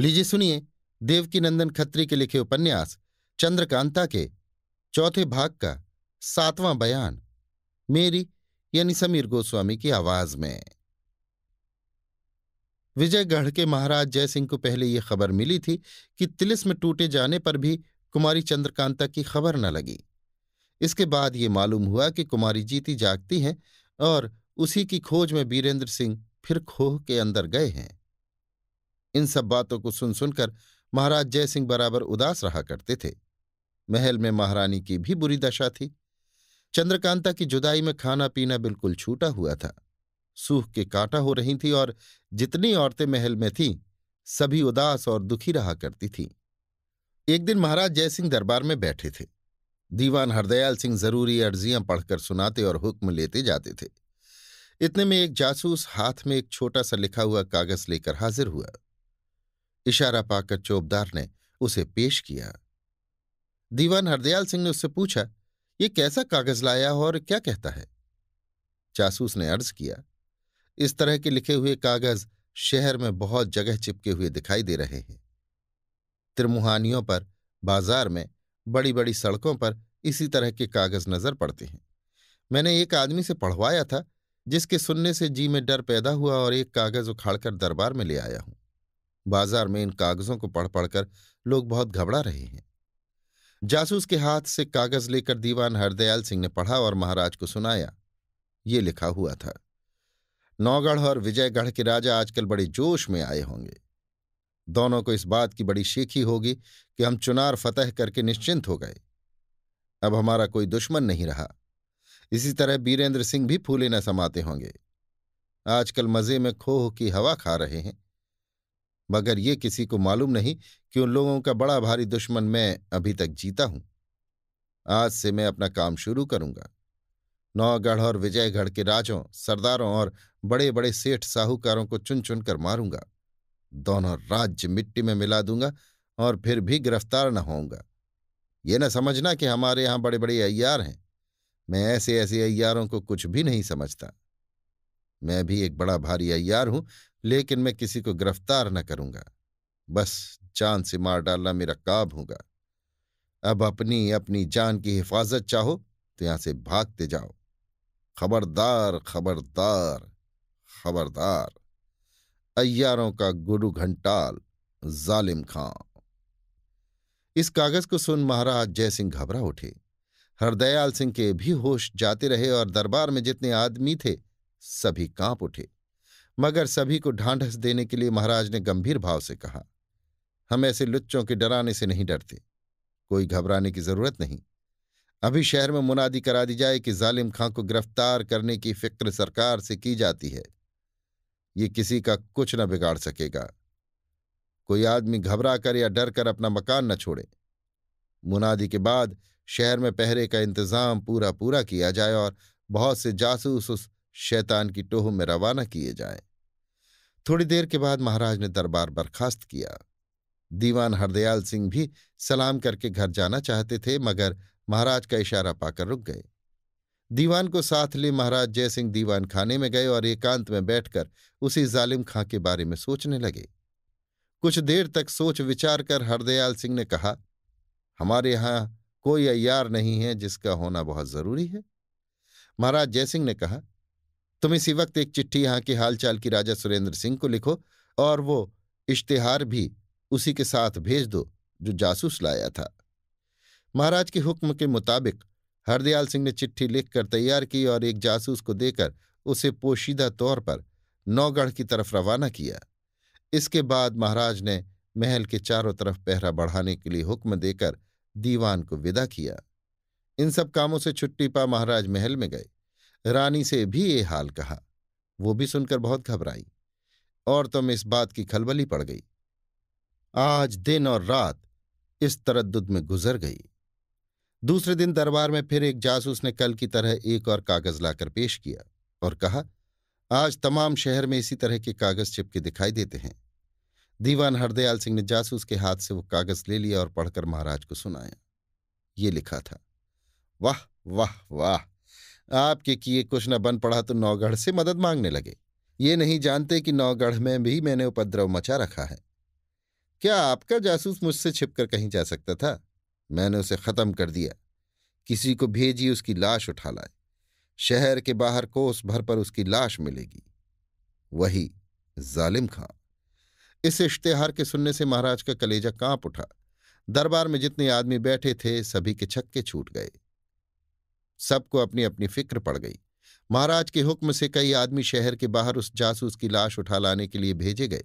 लीजिए सुनिए देवकीनंदन खत्री के लिखे उपन्यास चंद्रकांता के चौथे भाग का 7वां बयान मेरी यानी समीर गोस्वामी की आवाज में। विजयगढ़ के महाराज जयसिंह को पहले ये खबर मिली थी कि तिलिस्म टूटे जाने पर भी कुमारी चंद्रकांता की खबर न लगी। इसके बाद ये मालूम हुआ कि कुमारी जीती जागती हैं और उसी की खोज में बीरेंद्र सिंह फिर खोह के अंदर गए हैं। इन सब बातों को सुन सुनकर महाराज जयसिंह बराबर उदास रहा करते थे। महल में महारानी की भी बुरी दशा थी। चंद्रकांता की जुदाई में खाना पीना बिल्कुल छूटा हुआ था। सूख के कांटा हो रही थी और जितनी औरतें महल में थीं सभी उदास और दुखी रहा करती थीं। एक दिन महाराज जयसिंह दरबार में बैठे थे। दीवान हरदयाल सिंह जरूरी अर्जियां पढ़कर सुनाते और हुक्म लेते जाते थे। इतने में एक जासूस हाथ में एक छोटा सा लिखा हुआ कागज लेकर हाजिर हुआ। इशारा पाकर चौबदार ने उसे पेश किया। दीवान हरदयाल सिंह ने उससे पूछा, ये कैसा कागज लाया और क्या कहता है? जासूस ने अर्ज किया, इस तरह के लिखे हुए कागज शहर में बहुत जगह चिपके हुए दिखाई दे रहे हैं। त्रिमुहानियों पर, बाजार में, बड़ी बड़ी सड़कों पर इसी तरह के कागज नजर पड़ते हैं। मैंने एक आदमी से पढ़वाया था जिसके सुनने से जी में डर पैदा हुआ और एक कागज उखाड़कर दरबार में ले आया हूं। बाजार में इन कागजों को पढ़ पढ़कर लोग बहुत घबरा रहे हैं। जासूस के हाथ से कागज लेकर दीवान हरदयाल सिंह ने पढ़ा और महाराज को सुनाया। ये लिखा हुआ था, नौगढ़ और विजयगढ़ के राजा आजकल बड़े जोश में आए होंगे। दोनों को इस बात की बड़ी शेखी होगी कि हम चुनार फतह करके निश्चिंत हो गए। अब हमारा कोई दुश्मन नहीं रहा। इसी तरह बीरेंद्र सिंह भी फूले न समाते होंगे। आजकल मजे में खोह की हवा खा रहे हैं, मगर ये किसी को मालूम नहीं कि उन लोगों का बड़ा भारी दुश्मन मैं अभी तक जीता हूं। आज से मैं अपना काम शुरू करूंगा। नौगढ़ और विजयगढ़ के राजों, सरदारों और बड़े बड़े सेठ साहूकारों को चुन चुन कर मारूंगा। दोनों राज्य मिट्टी में मिला दूंगा और फिर भी गिरफ्तार न होऊंगा। ये न समझना कि हमारे यहां बड़े बड़े अय्यार हैं। मैं ऐसे ऐसे अय्यारों को कुछ भी नहीं समझता। मैं भी एक बड़ा भारी अय्यार हूं, लेकिन मैं किसी को गिरफ्तार न करूंगा। बस जान से मार डालना मेरा काम होगा। अब अपनी अपनी जान की हिफाजत चाहो तो यहां से भागते जाओ। खबरदार खबरदार खबरदार। अय्यारों का गुरु घंटाल, जालिम खां। इस कागज को सुन महाराज जयसिंह घबरा उठे। हरदयाल सिंह के भी होश जाते रहे और दरबार में जितने आदमी थे सभी कांप उठे। मगर सभी को ढांढस देने के लिए महाराज ने गंभीर भाव से कहा, हम ऐसे लुच्चों के डराने से नहीं डरते। कोई घबराने की जरूरत नहीं। अभी शहर में मुनादी करा दी जाए कि जालिम खां को गिरफ्तार करने की फिक्र सरकार से की जाती है। ये किसी का कुछ न बिगाड़ सकेगा। कोई आदमी घबरा कर या डर कर अपना मकान न छोड़े। मुनादी के बाद शहर में पहरे का इंतजाम पूरा पूरा किया जाए और बहुत से जासूस उस शैतान की टोह में रवाना किए जाएं। थोड़ी देर के बाद महाराज ने दरबार बर्खास्त किया। दीवान हरदयाल सिंह भी सलाम करके घर जाना चाहते थे, मगर महाराज का इशारा पाकर रुक गए। दीवान को साथ ले महाराज जयसिंह दीवान खाने में गए और एकांत में बैठकर उसी जालिम खां के बारे में सोचने लगे। कुछ देर तक सोच विचार कर हरदयाल सिंह ने कहा, हमारे यहां कोई अय्यार नहीं है जिसका होना बहुत जरूरी है। महाराज जयसिंह ने कहा, तुम इसी वक्त एक चिट्ठी यहां के हालचाल की राजा सुरेंद्र सिंह को लिखो और वो इश्तेहार भी उसी के साथ भेज दो जो जासूस लाया था। महाराज के हुक्म के मुताबिक हरदयाल सिंह ने चिट्ठी लिखकर तैयार की और एक जासूस को देकर उसे पोशीदा तौर पर नौगढ़ की तरफ रवाना किया। इसके बाद महाराज ने महल के चारों तरफ पहरा बढ़ाने के लिए हुक्म देकर दीवान को विदा किया। इन सब कामों से छुट्टी पा महाराज महल में गए। रानी से भी ये हाल कहा। वो भी सुनकर बहुत घबराई और में इस बात की खलबली पड़ गई। आज दिन और रात इस तरद्दुद में गुजर गई। दूसरे दिन दरबार में फिर एक जासूस ने कल की तरह एक और कागज लाकर पेश किया और कहा, आज तमाम शहर में इसी तरह के कागज चिपके दिखाई देते हैं। दीवान हरदयाल सिंह ने जासूस के हाथ से वो कागज ले लिया और पढ़कर महाराज को सुनाया। ये लिखा था, वाह वाह वाह, आपके किए कुछ न बन पड़ा तो नौगढ़ से मदद मांगने लगे। ये नहीं जानते कि नौगढ़ में भी मैंने उपद्रव मचा रखा है। क्या आपका जासूस मुझसे छिपकर कहीं जा सकता था? मैंने उसे खत्म कर दिया। किसी को भेजिए उसकी लाश उठा लाए। शहर के बाहर कोस भर पर उसकी लाश मिलेगी। वही जालिम खां। इस इश्तेहार के सुनने से महाराज का कलेजा कांप उठा। दरबार में जितने आदमी बैठे थे सभी के छक्के छूट गए। सबको अपनी अपनी फिक्र पड़ गई। महाराज के हुक्म से कई आदमी शहर के बाहर उस जासूस की लाश उठा लाने के लिए भेजे गए।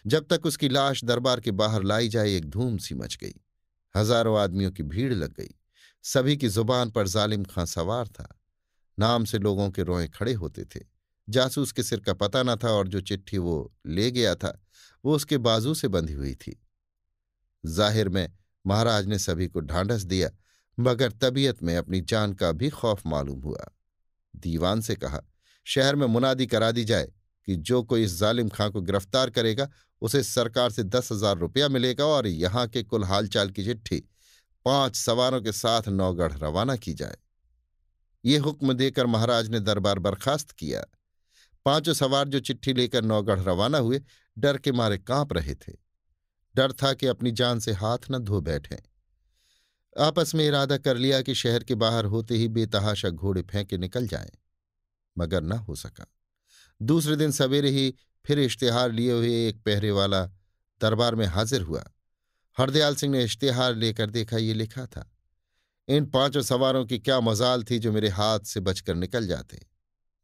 जब तक उसकी लाश दरबार के बाहर लाई जाए एक धूम सी मच गई। हजारों आदमियों की भीड़ लग गई। सभी की जुबान पर जालिम खां सवार था। नाम से लोगों के रोए खड़े होते थे। जासूस के सिर का पता न था और जो चिट्ठी वो ले गया था वो उसके बाजू से बंधी हुई थी। जाहिर में महाराज ने सभी को ढांढस दिया, मगर तबीयत में अपनी जान का भी खौफ मालूम हुआ। दीवान से कहा, शहर में मुनादी करा दी जाए कि जो कोई इस जालिम खां को गिरफ्तार करेगा उसे सरकार से 10,000 रुपया मिलेगा और यहां के कुल हालचाल की चिट्ठी 5 सवारों के साथ नौगढ़ रवाना की जाए। ये हुक्म देकर महाराज ने दरबार बर्खास्त किया। 5 सवार जो चिट्ठी लेकर नौगढ़ रवाना हुए डर के मारे कांप रहे थे। डर था कि अपनी जान से हाथ न धो बैठें। आपस में इरादा कर लिया कि शहर के बाहर होते ही बेतहाशा घोड़े फेंके निकल जाएं, मगर न हो सका। दूसरे दिन सवेरे ही फिर इश्तेहार लिए हुए एक पहरे वाला दरबार में हाजिर हुआ। हरदयाल सिंह ने इश्तेहार लेकर देखा, ये लिखा था, इन 5 सवारों की क्या मजाल थी जो मेरे हाथ से बचकर निकल जाते।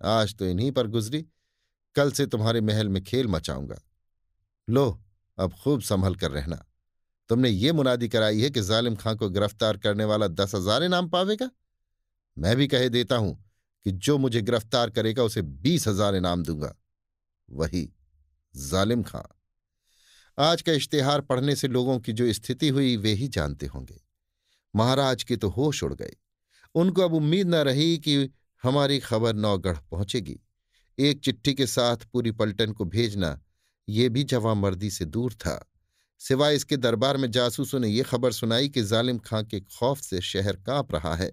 आज तो इन्हीं पर गुजरी, कल से तुम्हारे महल में खेल मचाऊंगा। लो, अब खूब संभल कर रहना। तुमने ये मुनादी कराई है कि जालिम खां को गिरफ्तार करने वाला 10,000 इनाम पावेगा। मैं भी कहे देता हूं कि जो मुझे गिरफ्तार करेगा उसे 20,000 इनाम दूंगा। वही जालिम खां। आज का इश्तेहार पढ़ने से लोगों की जो स्थिति हुई वे ही जानते होंगे। महाराज के तो होश उड़ गए। उनको अब उम्मीद न रही कि हमारी खबर नौगढ़ पहुंचेगी। एक चिट्ठी के साथ पूरी पलटन को भेजना ये भी जवांमर्दी से दूर था। सिवाय इसके दरबार में जासूसों ने यह खबर सुनाई कि जालिम खां के खौफ से शहर कांप रहा है।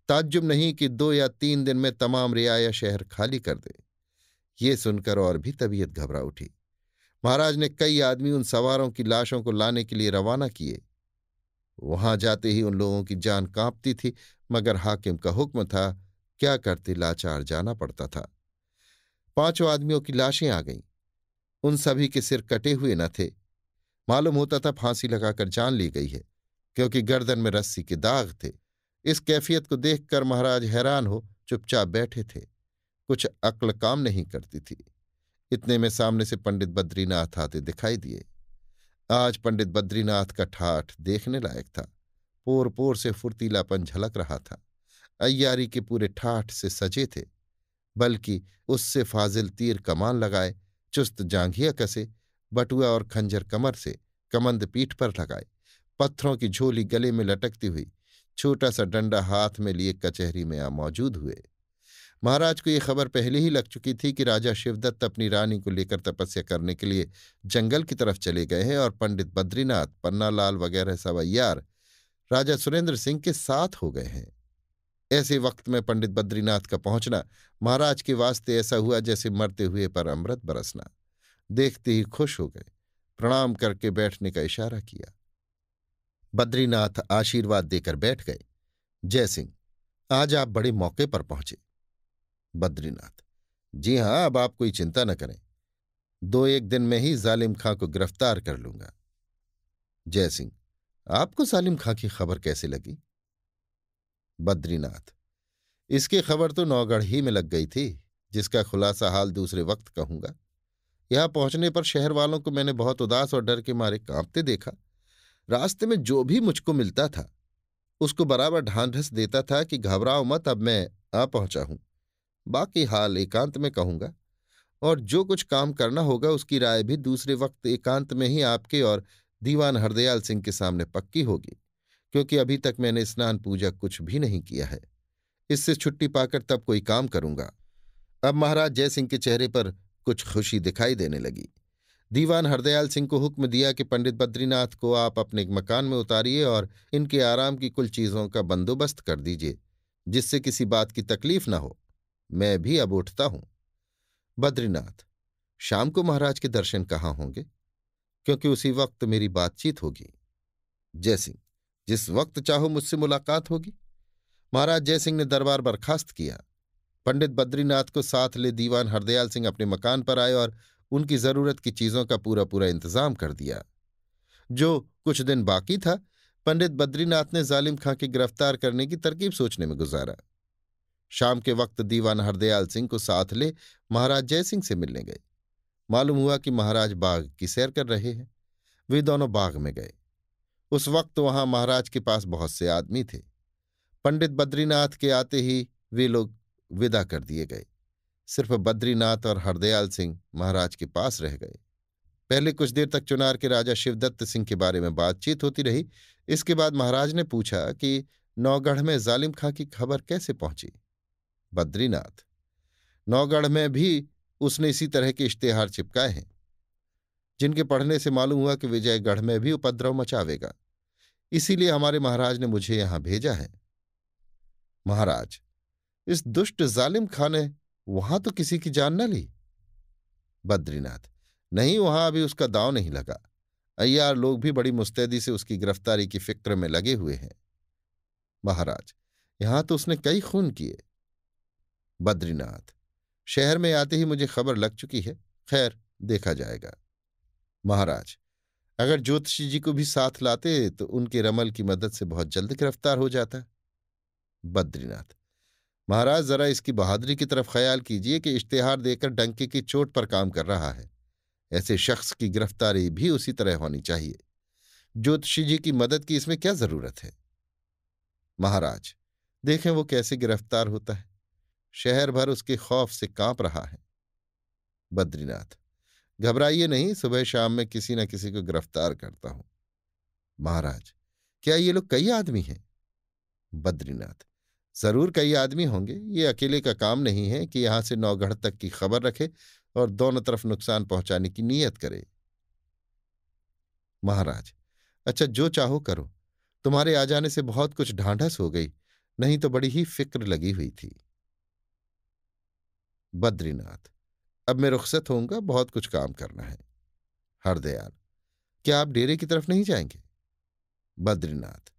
ताज्जुब नहीं कि 2 या 3 दिन में तमाम रियाया शहर खाली कर दे। ये सुनकर और भी तबीयत घबरा उठी। महाराज ने कई आदमी उन सवारों की लाशों को लाने के लिए रवाना किए। वहां जाते ही उन लोगों की जान कांपती थी, मगर हाकिम का हुक्म था, क्या करते लाचार जाना पड़ता था। 5 आदमियों की लाशें आ गईं। उन सभी के सिर कटे हुए न थे। मालूम होता था फांसी लगाकर जान ली गई है, क्योंकि गर्दन में रस्सी के दाग थे। इस कैफियत को देखकर महाराज हैरान हो चुपचाप बैठे थे। कुछ अक्ल काम नहीं करती थी। इतने में सामने से पंडित बद्रीनाथ आते दिखाई दिए। आज पंडित बद्रीनाथ का ठाठ देखने लायक था। पोर पोर से फुर्तीलापन झलक रहा था। अय्यारी के पूरे ठाठ से सजे थे, बल्कि उससे फाजिल तीर कमान लगाए, चुस्त जांघिया कसे, बटुआ और खंजर कमर से, कमंद पीठ पर लगाए, पत्थरों की झोली गले में लटकती हुई, छोटा सा डंडा हाथ में लिए कचहरी में आ मौजूद हुए। महाराज को यह खबर पहले ही लग चुकी थी कि राजा शिवदत्त अपनी रानी को लेकर तपस्या करने के लिए जंगल की तरफ चले गए हैं और पंडित बद्रीनाथ, पन्नालाल वगैरह सब अय्यार राजा सुरेंद्र सिंह के साथ हो गए हैं। ऐसे वक्त में पंडित बद्रीनाथ का पहुंचना महाराज के वास्ते ऐसा हुआ जैसे मरते हुए पर अमृत बरसना। देखते ही खुश हो गए। प्रणाम करके बैठने का इशारा किया। बद्रीनाथ आशीर्वाद देकर बैठ गए। जयसिंह, आज आप बड़े मौके पर पहुंचे। बद्रीनाथ, जी हां, अब आप कोई चिंता न करें। 2-1 दिन में ही जालिम खां को गिरफ्तार कर लूंगा। जयसिंह, आपको जालिम खां की खबर कैसे लगी? बद्रीनाथ, इसकी खबर तो नौगढ़ ही में लग गई थी, जिसका खुलासा हाल दूसरे वक्त कहूंगा। यहां पहुंचने पर शहर वालों को मैंने बहुत उदास और डर के मारे कांपते देखा। रास्ते में जो भी मुझको मिलता था उसको बराबर ढांढस देता था कि घबराओ मत, अब मैं आ पहुंचा हूं। बाकी हाल एकांत में कहूंगा, और जो कुछ काम करना होगा उसकी राय भी दूसरे वक्त एकांत में ही आपके और दीवान हरदयाल सिंह के सामने पक्की होगी, क्योंकि अभी तक मैंने स्नान पूजा कुछ भी नहीं किया है। इससे छुट्टी पाकर तब कोई काम करूंगा। अब महाराज जयसिंह के चेहरे पर कुछ खुशी दिखाई देने लगी। दीवान हरदयाल सिंह को हुक्म दिया कि पंडित बद्रीनाथ को आप अपने मकान में उतारिए और इनके आराम की कुल चीजों का बंदोबस्त कर दीजिए, जिससे किसी बात की तकलीफ न हो। मैं भी अब उठता हूं। बद्रीनाथ, शाम को महाराज के दर्शन कहाँ होंगे? क्योंकि उसी वक्त मेरी बातचीत होगी। जयसिंह, जिस वक्त चाहो मुझसे मुलाकात होगी। महाराज जयसिंह ने दरबार बर्खास्त किया। पंडित बद्रीनाथ को साथ ले दीवान हरदयाल सिंह अपने मकान पर आए और उनकी जरूरत की चीजों का पूरा पूरा इंतजाम कर दिया। जो कुछ दिन बाकी था, पंडित बद्रीनाथ ने जालिम खां की गिरफ्तार करने की तरकीब सोचने में गुजारा। शाम के वक्त दीवान हरदयाल सिंह को साथ ले महाराज जयसिंह से मिलने गए। मालूम हुआ कि महाराज बाग की सैर कर रहे हैं। वे दोनों बाग में गए। उस वक्त वहां महाराज के पास बहुत से आदमी थे। पंडित बद्रीनाथ के आते ही वे लोग विदा कर दिए गए। सिर्फ बद्रीनाथ और हरदयाल सिंह महाराज के पास रह गए। पहले कुछ देर तक चुनार के राजा शिवदत्त सिंह के बारे में बातचीत होती रही। इसके बाद महाराज ने पूछा कि नौगढ़ में जालिम खां की खबर कैसे पहुंची। बद्रीनाथ, नौगढ़ में भी उसने इसी तरह के इश्तेहार चिपकाए हैं, जिनके पढ़ने से मालूम हुआ कि विजयगढ़ में भी उपद्रव मचावेगा। इसीलिए हमारे महाराज ने मुझे यहां भेजा है। महाराज, इस दुष्ट जालिम खां ने वहां तो किसी की जान न ली। बद्रीनाथ, नहीं, वहां अभी उसका दांव नहीं लगा। अय्यार लोग भी बड़ी मुस्तैदी से उसकी गिरफ्तारी की फिक्र में लगे हुए हैं। महाराज, यहां तो उसने कई खून किए। बद्रीनाथ, शहर में आते ही मुझे खबर लग चुकी है। खैर, देखा जाएगा। महाराज, अगर ज्योतिषी जी को भी साथ लाते तो उनके रमल की मदद से बहुत जल्द गिरफ्तार हो जाता। बद्रीनाथ, महाराज, जरा इसकी बहादुरी की तरफ ख्याल कीजिए कि इश्तेहार देकर डंके की चोट पर काम कर रहा है। ऐसे शख्स की गिरफ्तारी भी उसी तरह होनी चाहिए। ज्योतिषी जी की मदद की इसमें क्या जरूरत है। महाराज, देखें वो कैसे गिरफ्तार होता है। शहर भर उसके खौफ से कांप रहा है। बद्रीनाथ, घबराइए नहीं, सुबह शाम में किसी न किसी को गिरफ्तार करता हूं। महाराज, क्या ये लोग कई आदमी हैं। बद्रीनाथ, जरूर कई आदमी होंगे। ये अकेले का काम नहीं है कि यहां से नौगढ़ तक की खबर रखे और दोनों तरफ नुकसान पहुंचाने की नीयत करे। महाराज, अच्छा, जो चाहो करो। तुम्हारे आ जाने से बहुत कुछ ढांढस हो गई, नहीं तो बड़ी ही फिक्र लगी हुई थी। बद्रीनाथ, अब मैं रुखसत होऊंगा, बहुत कुछ काम करना है। हरदयाल, क्या आप डेरे की तरफ नहीं जाएंगे। बद्रीनाथ,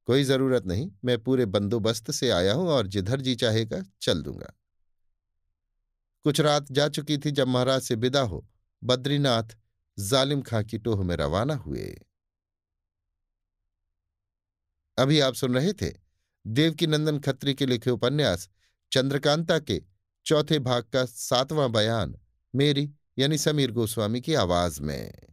कोई जरूरत नहीं, मैं पूरे बंदोबस्त से आया हूं और जिधर जी चाहेगा चल दूंगा। कुछ रात जा चुकी थी जब महाराज से विदा हो बद्रीनाथ जालिम खां की टोह में रवाना हुए। अभी आप सुन रहे थे देवकीनंदन खत्री के लिखे उपन्यास चंद्रकांता के चौथे भाग का 7वां बयान, मेरी यानी समीर गोस्वामी की आवाज में।